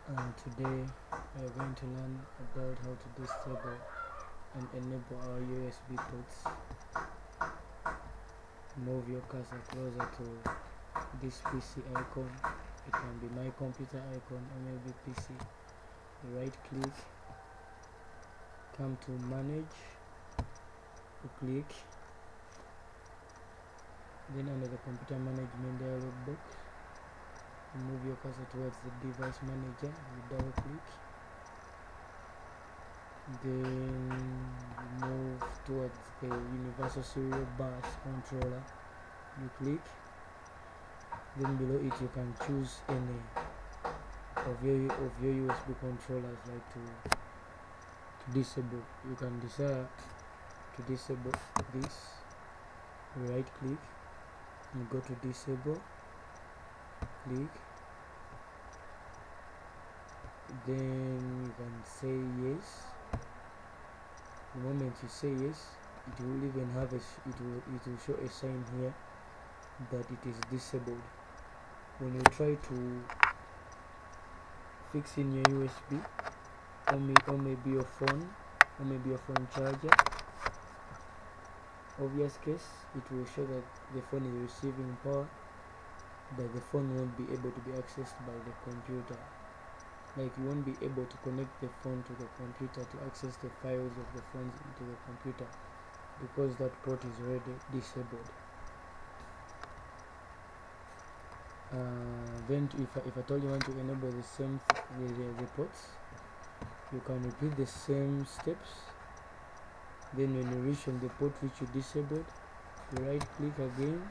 Today we are going to learn about how to disable and enable our USB ports. Move your cursor closer to this PC icon. It can be my computer icon or maybe PC. Right click, come to manage, click, then under the computer management dialog box, move your cursor towards the device manager, you double click, then move towards the universal serial bus controller, you click, then below it you can choose any of your USB controllers like to disable. You can decide to disable this, right click and go to disable, click, then you can say yes. The moment you say yes, it will even have it will show a sign here that it is disabled. When you try to fix in your USB or maybe your phone or maybe your phone charger, obvious case, it will show that the phone is receiving power, but the phone won't be able to be accessed by the computer. Like, you won't be able to connect the phone to the computer to access the files of the phones into the computer because that port is already disabled. Then if at all you want to enable the same the ports, you can repeat the same steps. Then when you reach on the port which you disabled, you right click again,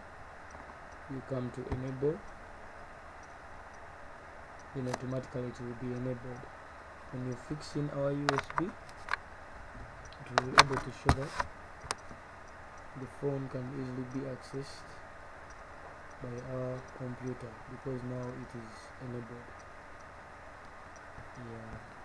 you come to enable, then automatically it will be enabled. When you fix in our USB, it will be able to show that the phone can easily be accessed by our computer because now it is enabled. Yeah.